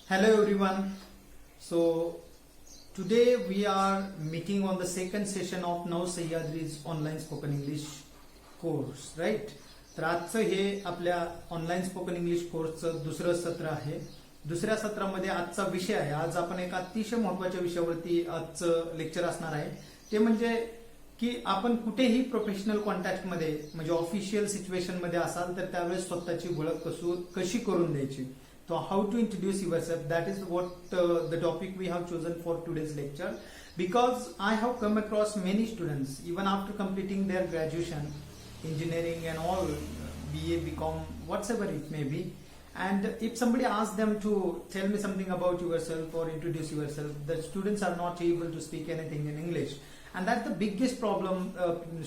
Hello everyone. So today we are meeting on the second session of Now Sahyadri's online spoken English course, right? तर आजचं हे आपल्या online spoken English कोर्सचं दुसरं सत्र आहे. दुसऱ्या सत्रामध्ये आजचा विषय आहे. आज आपण एक अतिशय महत्त्वाच्या विषयावरती आजचं लेक्चर असणार आहे. ते म्हणजे की आपण कुठेही प्रोफेशनल कॉन्टॅक्टमध्ये म्हणजे ऑफिशियल सिच्युएशन मध्ये असाल तर त्यावेळेस स्वतःची ओळख कशी करून द्यायची. So how to introduce yourself, that is what the topic we have chosen for today's lecture, because I have come across many students even after completing their graduation, engineering and all, BA, BCom, whatever it may be, and if somebody asks them to tell me something about yourself or introduce yourself, the students are not able to speak anything in English, and that's the biggest problem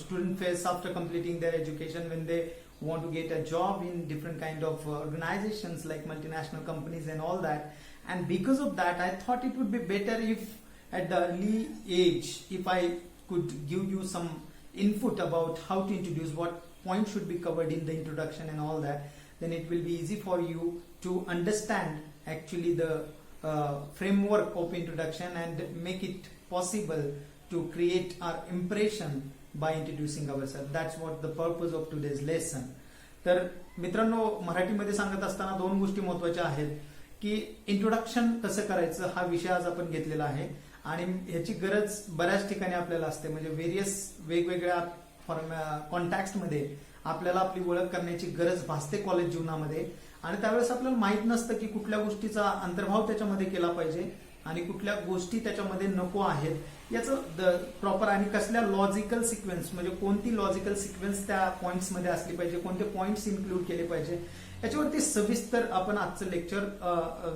students face after completing their education when they want to get a job in different kind of organizations like multinational companies and all that. And because of that, I thought it would be better if at the early age, if I could give you some input about how to introduce, what points should be covered in the introduction and all that, then it will be easy for you to understand actually the framework of introduction and make it possible to create our impression by introducing ourselves. That's what the purpose of today's lesson. तर मित्रांनो, मराठीमध्ये सांगत असताना दोन गोष्टी महत्त्वाच्या आहेत की इंट्रोडक्शन कसं करायचं हा विषय आज आपण घेतलेला आहे आणि ह्याची गरज बऱ्याच ठिकाणी आपल्याला असते. म्हणजे वेरियस वेगवेगळ्या कॉन्टॅक्टमध्ये आपल्याला आपली ओळख करण्याची गरज भासते कॉलेज जीवनामध्ये, आणि त्यावेळेस आपल्याला माहित नसतं की कुठल्या गोष्टीचा अंतर्भाव त्याच्यामध्ये केला पाहिजे आणि कुठल्या गोष्टी त्याच्यामध्ये नको आहेत याचं प्रॉपर, आणि कसल्या लॉजिकल सिक्वेन्स म्हणजे कोणती लॉजिकल सिक्वेन्स त्या पॉइंट्स मध्ये असली पाहिजे, कोणते पॉइंट्स इन्क्लूड केले पाहिजे, याच्यावरती सविस्तर आपण आजचं लेक्चर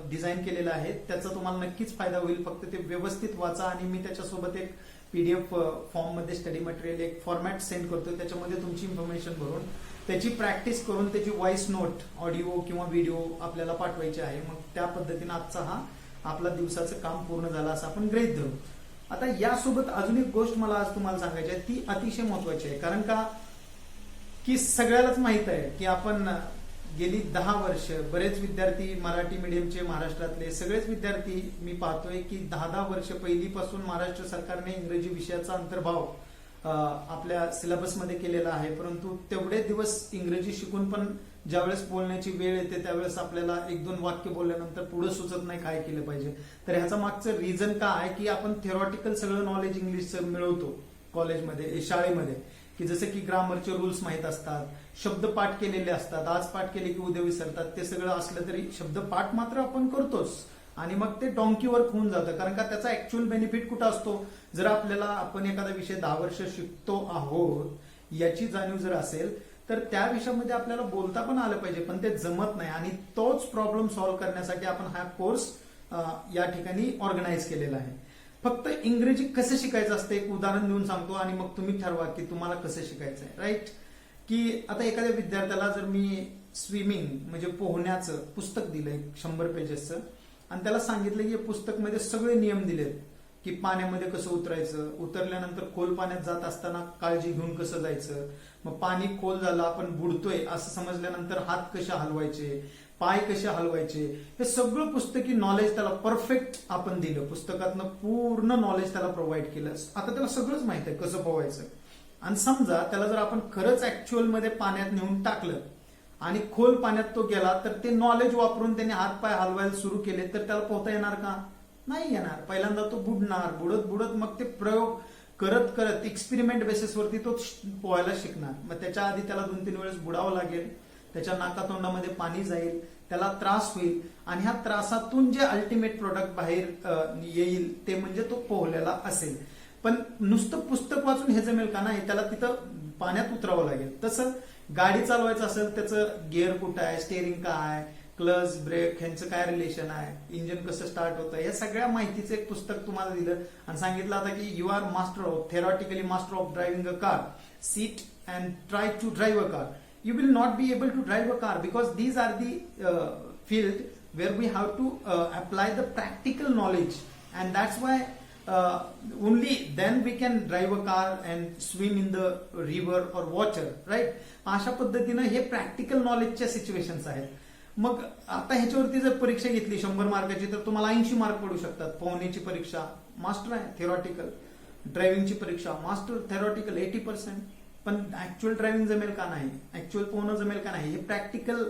डिझाईन केलेलं आहे. त्याचा तुम्हाला नक्कीच फायदा होईल. फक्त ते व्यवस्थित वाचा आणि मी त्याच्यासोबत एक PDF फॉर्म मध्ये स्टडी मटेरियल एक फॉर्मॅट सेंड करतो. त्याच्यामध्ये तुमची इन्फॉर्मेशन भरून त्याची प्रॅक्टिस करून त्याची व्हॉइस नोट, ऑडिओ किंवा व्हिडिओ आपल्याला पाठवायची आहे. मग त्या पद्धतीने आजचा हा आपला दिवसाचं काम पूर्ण झालं असं आपण गृहीत धरू. आता यासोबत अजून एक गोष्ट मला आज तुम्हाला सांगायची आहे, ती अतिशय महत्वाची आहे. कारण का की सगळ्यालाच माहित आहे की आपण गेली 10 वर्ष बरेच विद्यार्थी मराठी मीडियमचे महाराष्ट्रातले सगळेच विद्यार्थी मी पाहतोय की 10 वर्ष पहिलीपासून महाराष्ट्र सरकारने इंग्रजी विषयाचा अंतर्भाव आपल्या सिलेबसमध्ये केलेला आहे. परंतु तेवढे दिवस इंग्रजी शिकून पण ज्यावेळेस बोलण्याची वेळ येते त्यावेळेस आपल्याला 1-2 वाक्य बोलल्यानंतर पुढे सुचत नाही काय केलं पाहिजे. तर ह्याचं मागचं रिझन काय आहे की आपण थिअरॉटिकल सगळं नॉलेज इंग्लिशचं मिळवतो कॉलेजमध्ये, शाळेमध्ये, की जसं की ग्रामरचे रूल्स माहीत असतात, शब्द पाठ केलेले असतात, आज पाठ केले की उद्या विसरतात. ते सगळं असलं तरी शब्द पाठ मात्र आपण करतोच आणि मग ते डॉंकी वर्क होऊन जातं. कारण का त्याचा ऍक्च्युअल बेनिफिट कुठं असतो, जर आपल्याला आपण एखादा विषय 10 वर्ष शिकतो आहोत याची जाणीव जर असेल तर त्या विषयामध्ये आपल्याला बोलता पण आलं पाहिजे, पण ते जमत नाही. आणि तोच प्रॉब्लेम सॉल्व्ह करण्यासाठी आपण हा कोर्स या ठिकाणी ऑर्गनाईज केलेला आहे. फक्त इंग्रजी कसं शिकायचं असतं एक उदाहरण देऊन सांगतो आणि मग तुम्ही ठरवा की तुम्हाला कसं शिकायचं आहे, राईट. की आता एखाद्या विद्यार्थ्याला जर मी स्विमिंग म्हणजे पोहण्याचं पुस्तक दिलंय 100 पेजेसचं आणि त्याला सांगितलं की पुस्तकमध्ये सगळे नियम दिलेत की पाण्यामध्ये कसं उतरायचं, उतरल्यानंतर खोल पाण्यात जात असताना काळजी घेऊन कसं जायचं, मग पाणी खोल झालं आपण बुडतोय असं समजल्यानंतर हात कसे हलवायचे, पाय कसे हलवायचे, हे सगळं पुस्तकी नॉलेज त्याला परफेक्ट आपण दिलं. पुस्तकातनं पूर्ण नॉलेज त्याला प्रोव्हाइड केलं. आता त्याला सगळंच माहित आहे कसं पोहायचं. आणि समजा त्याला जर आपण खरंच ऍक्च्युअल मध्ये पाण्यात नेऊन टाकलं आणि खोल पाण्यात तो गेला तर ते नॉलेज वापरून त्याने हात पाय हलवायला सुरू केले तर त्याला पोहता येणार का? नाही येणार. पहिल्यांदा तो बुडणार, बुडत बुडत मग ते प्रयोग करत करत एक्सपेरिमेंट बेसिसवरती तो पोहायला शिकणार. मग त्याच्या आधी त्याला 2-3 वेळेस बुडावं लागेल, त्याच्या नाकातोंडामध्ये पाणी जाईल, त्याला त्रास होईल आणि ह्या त्रासातून जे अल्टिमेट प्रोडक्ट बाहेर येईल ते म्हणजे तो पोहलेला असेल. पण नुसतं पुस्तक वाचून हे जमेल का? नाही, त्याला तिथं पाण्यात उतरावं लागेल. तसं गाडी चालवायचं असेल त्याचं गिअर कुठं आहे, स्टेअरिंग काय आहे, क्लच, ब्रेक ह्यांचं काय रिलेशन आहे, इंजिन कसं स्टार्ट होतं, या सगळ्या माहितीचं एक पुस्तक तुम्हाला दिलं आणि सांगितलं आता की you are master of theoretically master of driving a car, sit and try to drive a car. You will not be able to drive a car because these are the field where we have to apply the practical knowledge, and that's why only then we can drive a car and swim in the river or water, right. अशा पद्धतीनं हे practical नॉलेजच्या situations आहेत. मग आता ह्याच्यावरती जर परीक्षा घेतली 100 मार्काची तर तुम्हाला 80 मार्क पडू शकतात. पोहण्याची परीक्षा मास्टर आहे थेरॉटिकल, ड्रायव्हिंगची परीक्षा मास्टर थेरॉटिकल 80%, पण ऍक्च्युअल ड्रायव्हिंग जमेल का नाही, ऍक्च्युअल पोहणं जमेल का नाही, हे प्रॅक्टिकल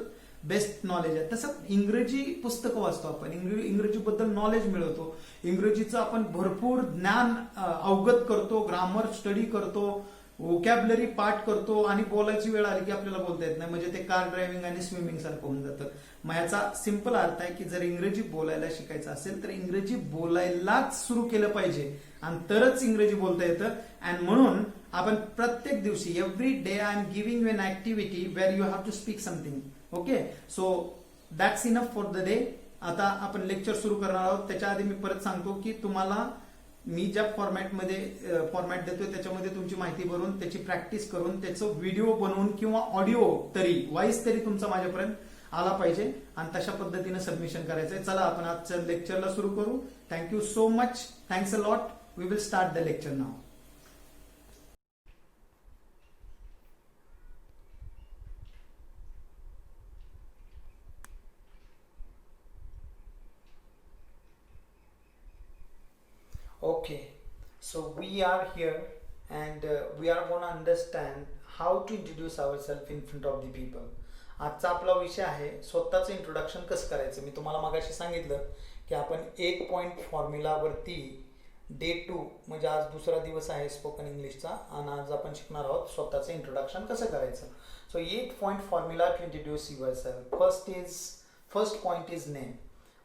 बेस्ट नॉलेज आहे. तसं इंग्रजी पुस्तकं वाचतो आपण, इंग्रजीबद्दल नॉलेज मिळवतो, इंग्रजीचं आपण भरपूर ज्ञान अवगत करतो, ग्रामर स्टडी करतो, वोकॅबलरी पाठ करतो आणि बोलायची वेळ आली की आपल्याला बोलता येत नाही, म्हणजे ते कार ड्रायव्हिंग आणि स्विमिंग सारखं होऊन जातं. मग याचा सिंपल अर्थ आहे की जर इंग्रजी बोलायला शिकायचं असेल तर इंग्रजी बोलायलाच सुरू केलं पाहिजे आणि तरच इंग्रजी बोलता येतं. अँड म्हणून आपण प्रत्येक दिवशी every day I am giving you an activity where you have to speak something. Okay, so that's enough for the day. आता आपण लेक्चर सुरू करणार आहोत. त्याच्या आधी मी परत सांगतो की तुम्हाला मी ज्या फॉर्मॅट देतोय त्याच्यामध्ये तुमची माहिती भरून त्याची प्रॅक्टिस करून त्याचं व्हिडिओ बनवून किंवा ऑडिओ तरी व्हॉइस तरी तुमचा माझ्यापर्यंत आला पाहिजे आणि तशा पद्धतीने सबमिशन करायचंय. चला आपण आजच्या लेक्चरला सुरू करू. Thank you so much. Thanks a lot. We will start the lecture now. Okay, so we are here and we are going to understand how to introduce ourselves in front of the people. आजचा आपला विषय आहे स्वतःचं introduction कसं करायचं. मी तुम्हाला मगाशी सांगितलं की आपण 8 पॉइंट फॉर्म्युलावरती डे 2 म्हणजे आज दुसरा दिवस आहे स्पोकन इंग्लिशचा आणि आज आपण शिकणार आहोत स्वतःचं इंट्रोडक्शन कसं करायचं. So 8 point formula to introduce yourself. First point is name.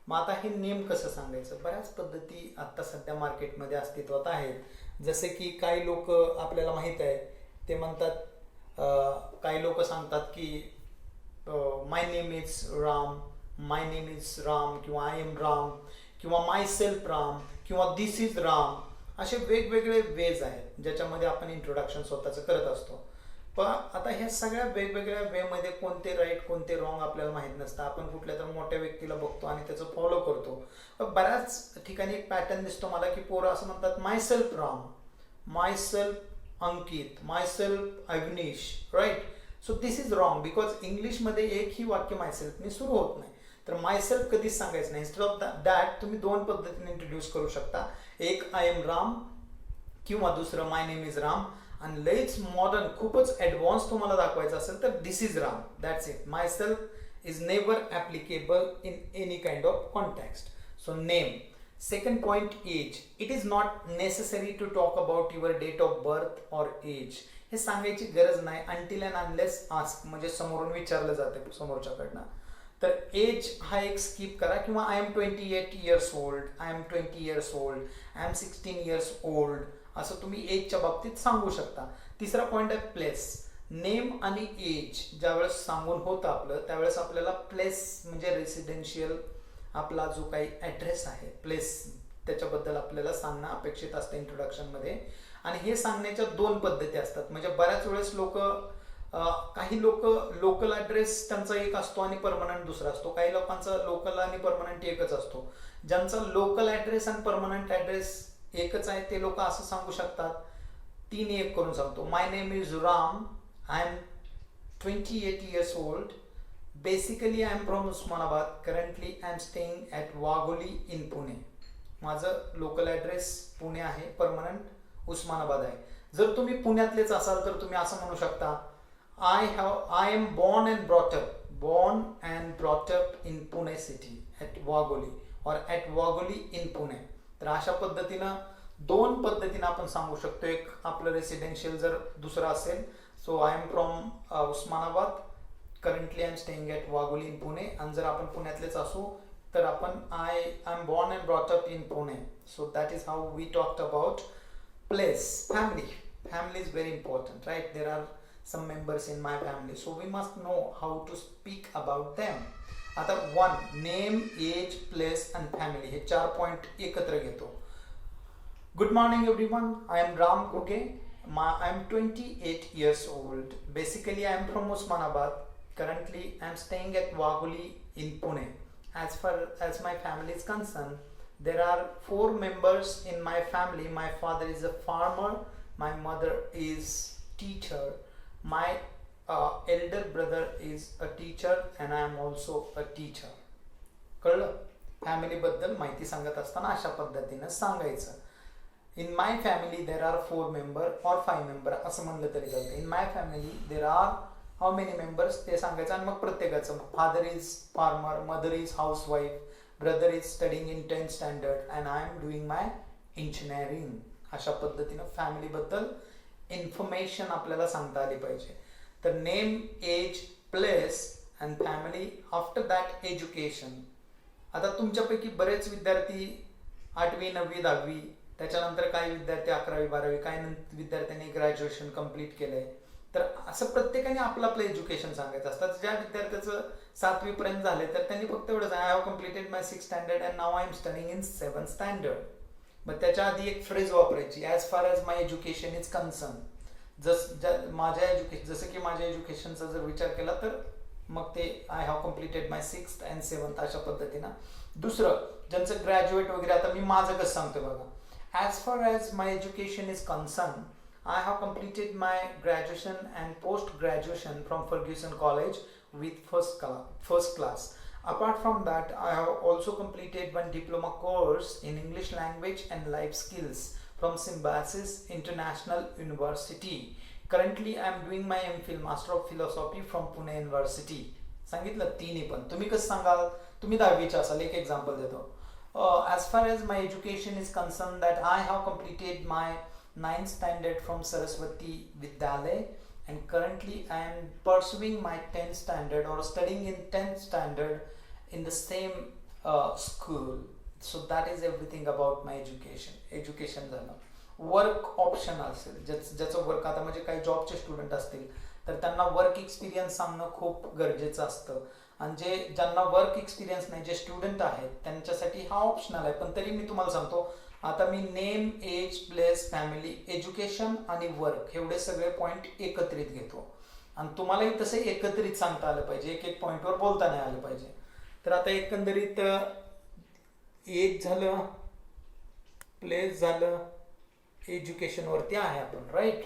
मग आता हे नेम कसं सांगायचं. बऱ्याच पद्धती आता सध्या मार्केटमध्ये अस्तित्वात आहेत. जसे की काही लोक आपल्याला माहित आहे ते म्हणतात, काही लोक सांगतात की my name is Ram, my name is Ram किंवा आय एम राम किंवा माय सेल्फ राम किंवा दिस इज राम. असे वेगवेगळे वेज आहेत ज्याच्यामध्ये आपण इंट्रोडक्शन स्वतःचं करत असतो. पण आता ह्या सगळ्या वेगवेगळ्या वेमध्ये कोणते राईट कोणते रॉंग आपल्याला माहीत नसतं. आपण कुठल्या तर मोठ्या व्यक्तीला बघतो आणि त्याचं फॉलो करतो. बऱ्याच ठिकाणी एक पॅटर्न दिसतो मला की पोरं असं म्हणतात my self Ram, my self Ankit, my self Agnish, right. So this is wrong because इंग्लिशमध्ये एकही वाक्य माय सेल्फने सुरू होत नाही. तर माय सेल्फ कधीच सांगायचं नाही. इन्स्टेड ऑफ दॅट तुम्ही 2 पद्धतीने इंट्रोड्यूस करू शकता. एक आय एम राम किंवा दुसरं माय नेम इज राम. आणि लईच मॉडर्न खूपच ॲडव्हान्स तुम्हाला दाखवायचं असेल तर this is Ram. That's it. My self is never applicable in any kind of context. So name. Second point age. It is not necessary to talk about your date of birth or age. हे सांगायची गरज नाही until and unless ask, म्हणजे समोरून विचारलं जाते समोरच्याकडनं. तर age हा एक स्किप करा किंवा I am 28 years old, I am 20 years old, I am 16 years old असं तुम्ही एजच्या बाबतीत सांगू शकता. तिसरा पॉइंट आहे प्लेस. नेम आणि एज ज्यावेळेस सांगून होतं आपलं त्यावेळेस आपल्याला प्लेस म्हणजे रेसिडेन्शियल आपला जो काही ॲड्रेस आहे प्लेस त्याच्याबद्दल आपल्याला सांगणं अपेक्षित असतं इंट्रोडक्शनमध्ये. आणि हे सांगण्याच्या 2 पद्धती असतात. म्हणजे बऱ्याच वेळेस काही लोक लोकल ॲड्रेस त्यांचा एक असतो आणि परमनंट दुसरा असतो. काही लोकांचा लोकल आणि परमनंट एकच असतो. ज्यांचा लोकल ॲड्रेस आणि परमनंट ॲड्रेस एकच आहे ते लोक असं सांगू शकतात. 3-1 करून सांगतो. My name is Ram, I am 28 years old, basically I am from Osmanabad, currently I am staying at Wagholi in Pune. माझं लोकल ॲड्रेस पुणे आहे, परमनंट उस्मानाबाद आहे. जर तुम्ही पुण्यातलेच असाल तर तुम्ही असं म्हणू शकता I am born and brought up in Pune city at Wagholi or at Wagholi in Pune. तर अशा पद्धतीनं 2 पद्धतीनं आपण सांगू शकतो. एक आपलं रेसिडेन्शियल जर दुसरं असेल so I am from Osmanabad, currently I am staying at Wagholi in Pune. आणि जर आपण पुण्यातलेच असू तर आपण I am born and brought up in Pune. So that is how we talked about place. Family is very important, right? There are some members in my family, so we must know how to speak about them. आता 1 name, age, place and family हे 4 point एकत्र घेतो. Good morning everyone. I am Ram Ghuge. I am 28 years old. Basically I am from Osmanabad. Currently I am staying at Wagholi in Pune. As far as my family is concerned, there are 4 members in my family. My father is a farmer, my mother is teacher, my elder brother is a teacher and I am also a teacher. कळलं? Family बद्दल माहिती सांगत असताना अशा पद्धतीनं सांगायचं. In my family there are 4 member और 5 member असं म्हणलं तरी चालतं. In my family there are how many members ते सांगायचं आणि मग प्रत्येकाचं father is farmer, mother is housewife, brother is studying in 10th standard and I am doing my engineering. अशा पद्धतीनं फॅमिलीबद्दल इन्फॉर्मेशन आपल्याला सांगता आली पाहिजे. तर name, age, place and family. After that education. आता तुमच्यापैकी बरेच विद्यार्थी 8वी 9वी 10वी, त्याच्यानंतर काही विद्यार्थी 11वी 12वी, काही विद्यार्थ्यांनी ग्रॅज्युएशन कम्प्लीट केलंय. तर असं प्रत्येकाने आपलं आपलं एज्युकेशन सांगायचं असतं. ज्या विद्यार्थ्याचं 7वी पर्यंत झाले तर त्यांनी फक्त एवढंच, I have completed my 6th standard and now I am studying in 7th standard. मग त्याच्या आधी एक फ्रेज वापरायची, as far as my education is concern. जसं की माझ्या एज्युकेशनचा जर विचार केला तर मग ते I have completed my 6th and 7th अशा पद्धतीनं. दुसरं ज्यांचं ग्रॅज्युएट वगैरे, आता मी माझं कसं सांगतो बघा. As far as my education is concern, I have completed my graduation and post-graduation from Ferguson College with first class. Apart from that, I have also completed one diploma course in English language and life skills from Symbiosis International University. Currently, I am doing my MPhil Master of Philosophy from Pune University. सांगितलं तिन्ही पण. तुम्ही कसं सांगाल? तुम्ही 10वीचे असाल. एक example देतो. As far as my education is concerned, that I have completed my 9th standard from Saraswati Vidyalaya and currently I am pursuing my 10th standard or studying in 10th standard in the same school. So that is everything about my education झालं. Work option असेल, ज्याचं work, आता म्हणजे काही जॉबचे student असतील तर त्यांना work experience सांगणं खूप गरजेचं असतं. आणि ज्यांना वर्क एक्सपिरियन्स नाही, जे स्टुडंट आहेत त्यांच्यासाठी हा ऑप्शनल आहे. पण तरी मी तुम्हाला सांगतो, आता मी name, age, place, family, education आणि वर्क एवढे सगळे पॉईंट एकत्रित घेतो आणि तुम्हालाही तसं एकत्रित सांगता आलं पाहिजे, एक एक पॉईंटवर बोलता नाही आलं पाहिजे. तर आता एकंदरीत एज झालं, प्लेस झालं, एज्युकेशनवरती आहे आपण, राईट.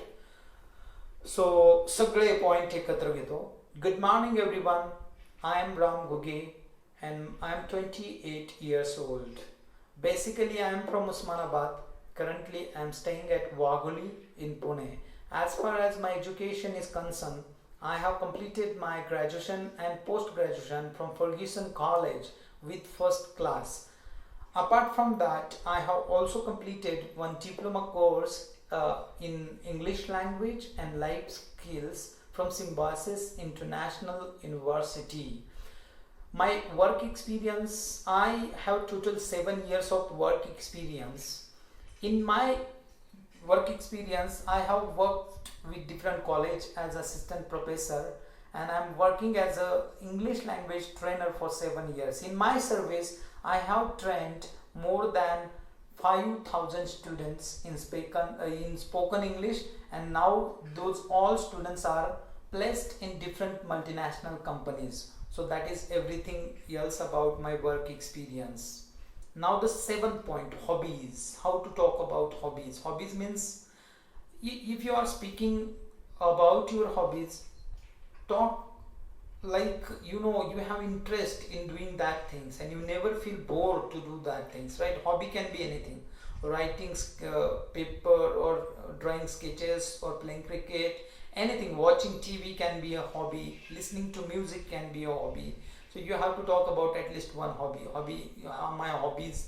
सो सगळे पॉईंट एकत्र घेतो. Good morning everyone. I am Ram Ghuge and I am 28 years old. Basically, I am from Osmanabad. Currently, I am staying at Wagholi in Pune. As far as my education is concerned, I have completed my graduation and post-graduation from Ferguson College with first class. Apart from that, I have also completed one diploma course in English language and life skills from Symbiosis International University. My work experience, I have total 7 years of work experience. In my work experience, I have worked with different college as assistant professor and I am working as a English language trainer for 7 years. In my service, I have trained more than 5,000 students in spoken English, and now those all students are placed in different multinational companies. So that is everything else about my work experience. Now the 7th point, hobbies. How to talk about hobbies? Hobbies means if you are speaking about your hobbies, talk like you have interest in doing that things and you never feel bored to do that things, right? Hobby can be anything. Writing paper or drawing sketches or playing cricket. Anything. Watching TV can be a hobby. Listening to music can be a hobby. So you have to talk about at least one hobby. My hobbies.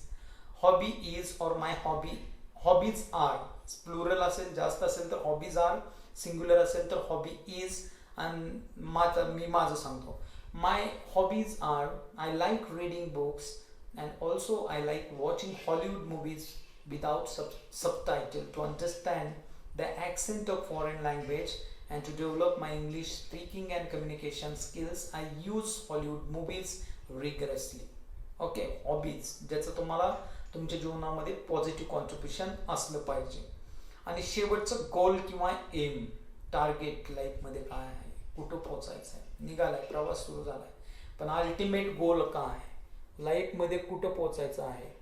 Hobby is or my hobby. Hobbies are. Plural असेल, जास्त असेल तर hobbies are. Singular असेल तर hobby is. And मी माझं सांगतो. My hobbies are, I like reading books and also I like watching Hollywood movies without subtitle to understand the accent of foreign language. And to develop my English speaking and communication skills, I use Hollywood movies rigorously. Okay, hobbies. ज्याचं तुम्हाला तुमच्या जीवनामध्ये positive contribution असलं पाहिजे. आणि शेवटचं गोल किंवा M, target लाईफमध्ये काय आहे, कुठं पोहोचायचं आहे, निघालाय, प्रवास सुरू झालाय, पण अल्टिमेट गोल काय आहे, लाईफमध्ये कुठं पोहोचायचं आहे.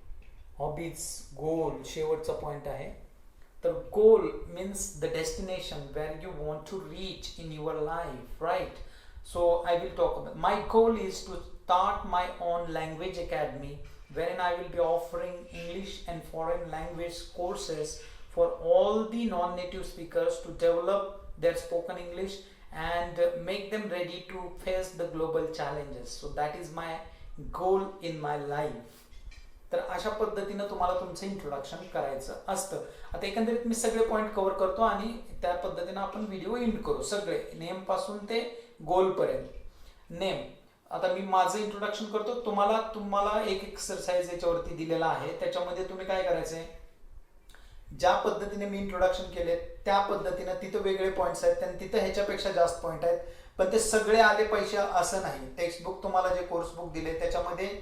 हॉबीज, गोल शेवटचा पॉईंट आहे. तर goal means the destination where you want to reach in your life, right? So I will talk about my goal is to start my own language academy wherein I will be offering English and foreign language courses for all the non-native speakers to develop their spoken English and make them ready to face the global challenges. So that is my goal in my life. तर अशा पद्धतीनं तुम्हाला तुमचं introduction करायचं असतं. आता एकंदरीत मी सगळे पॉईंट कव्हर करतो आणि त्या पद्धतीनं आपण व्हिडिओ एंड करू, सगळे नेम पासून ते गोल पर्यंत. नेम, आता मी माझं इंट्रोडक्शन करतो. तुम्हाला एक एक्सरसाइज याच्यावरती दिलेला आहे, त्याच्यामध्ये तुम्ही काय करायचंय, ज्या पद्धतीने मी इंट्रोडक्शन केले त्या पद्धतीनं तिथं वेगळे पॉईंट्स आहेत आणि तिथं ह्याच्यापेक्षा जास्त पॉईंट आहेत, पण ते सगळे आले पाहिजे असं नाही. टेक्स्टबुक तुम्हाला जे कोर्स बुक दिले त्याच्यामध्ये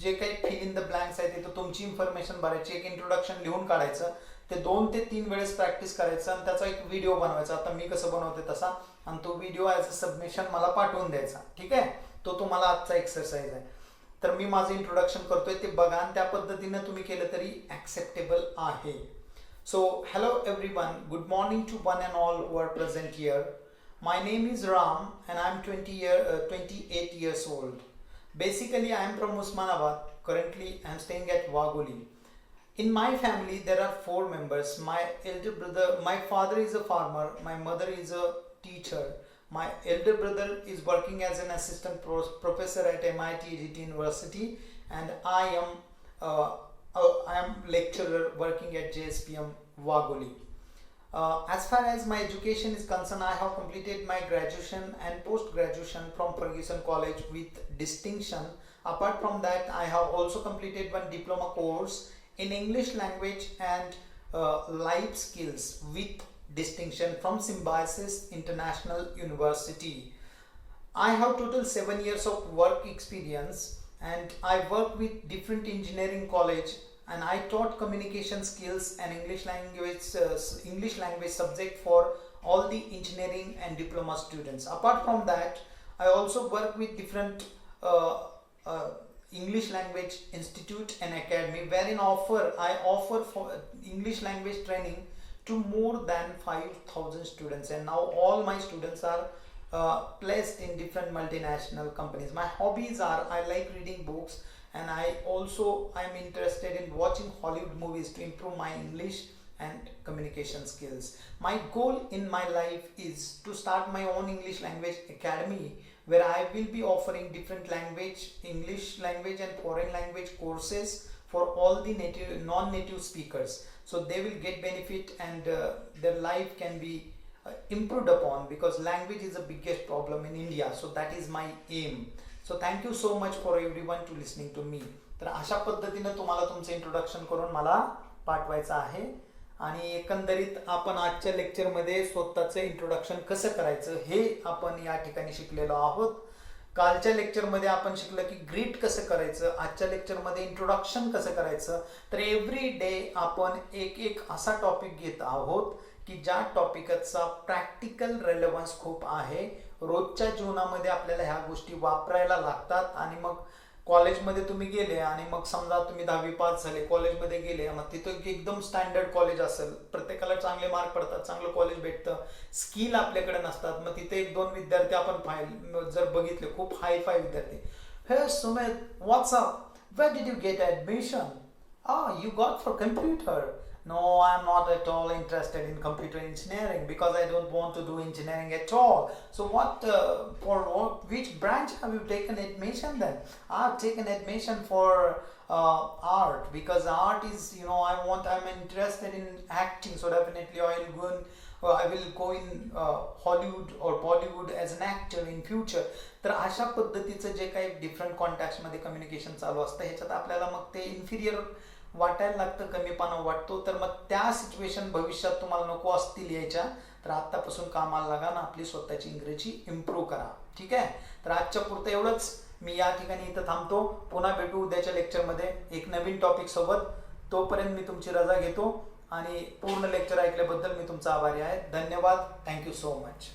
जे काही फिल इन द ब्लँक्स आहे तिथं तुमची इन्फॉर्मेशन भरायची, एक इंट्रोडक्शन लिहून काढायचं, ते 2 ते 3 वेळेस प्रॅक्टिस करायचं आणि त्याचा एक व्हिडिओ बनवायचा. आता मी कसं बनवते तसा, आणि तो व्हिडिओ ॲज अ सबमिशन मला पाठवून द्यायचा. ठीक आहे, तो तुम्हाला आजचा एक्सरसाइज आहे. तर मी माझं इंट्रोडक्शन करतोय ते बघा आणि त्या पद्धतीनं तुम्ही केलं तरी ॲक्सेप्टेबल आहे. So hello everyone, good morning to one and all who are present here. My name is Ram and I am 28 years old. Basically, I am from Usmanabad. Currently, I am staying at Wagoli. In my family, there are 4 members. My elder brother, my father is a farmer. My mother is a teacher. My elder brother is working as an assistant professor at MIT Edith University, and I am lecturer working at JSPM Wagoli. As far as my education is concerned, I have completed my graduation and post-graduation from Ferguson College with distinction. Apart from that, I have also completed one diploma course in English language and life skills with distinction from Symbiosis International University. I have total 7 years of work experience and I work with different engineering college. And I taught communication skills and English language subject for all the engineering and diploma students. Apart from that, I also work with different English language institute and academy wherein I offer for English language training to more than 5,000 students, and now all my students are placed in different multinational companies. My hobbies are I like reading books, and I am interested in watching Hollywood movies to improve my English and communication skills. My goal in my life is to start my own English language academy where I will be offering different English language and foreign language courses for all the non-native speakers. So they will get benefit and their life can be improved upon, because language is the biggest problem in India. So that is my aim. So thank you so much for everyone to listening to me. तर अशा पद्धतीनं तुम्हाला तुमचं introduction करून मला पाठवायचं आहे. आणि एकंदरीत आपण आजच्या लेक्चरमध्ये स्वतःचं इंट्रोडक्शन कसं करायचं हे आपण या ठिकाणी शिकलेलो आहोत. कालच्या लेक्चरमध्ये आपण शिकलं की ग्रीट कसं करायचं, आजच्या लेक्चरमध्ये इंट्रोडक्शन कसं करायचं. तर एव्हरी डे आपण एक असा टॉपिक घेत आहोत की ज्या टॉपिकचा प्रॅक्टिकल रेलेव्हन्स खूप आहे. रोजच्या जीवनामध्ये आपल्याला ह्या गोष्टी वापरायला लागतात. आणि मग कॉलेजमध्ये तुम्ही गेले आणि मग समजा तुम्ही 10वी पास झाले, कॉलेजमध्ये गेले, मग तिथं एकदम स्टँडर्ड कॉलेज असेल, प्रत्येकाला चांगले मार्क पडतात, चांगलं कॉलेज भेटतं, स्किल आपल्याकडे नसतात. मग तिथे 1-2 विद्यार्थी आपण जर बघितले, खूप हाय फाय विद्यार्थी, हे Sumit, WhatsApp, where did you get admission? You got for computer. No, I'm not at all interested in computer engineering because I don't want to do engineering at all. So which branch have you taken admission then? I've taken admission for art, because art is, I'm interested in acting, so definitely I will go in Hollywood or Bollywood as an actor in future. तर अशा पद्धतीचं जे काही different कॉन्टॅक्ट्समध्ये communication चालू असतं, ह्याच्यात आपल्याला मग ते इन्फिरियर वाटायला लागतं, कमीपणा वाटतो. तर मग त्या सिच्युएशन भविष्यात तुम्हाला नको असतील यायच्या, तर आत्तापासून कामाला लागा ना, आपली स्वतःची इंग्रजी इम्प्रूव्ह करा. ठीक आहे, तर आजच्या पुरतं एवढंच. मी या ठिकाणी इथं थांबतो. पुन्हा भेटू उद्याच्या लेक्चरमध्ये एक नवीन टॉपिक सोबत. तोपर्यंत मी तुमची रजा घेतो आणि पूर्ण लेक्चर ऐकल्याबद्दल मी तुमचा आभारी आहे. धन्यवाद. Thank you so much.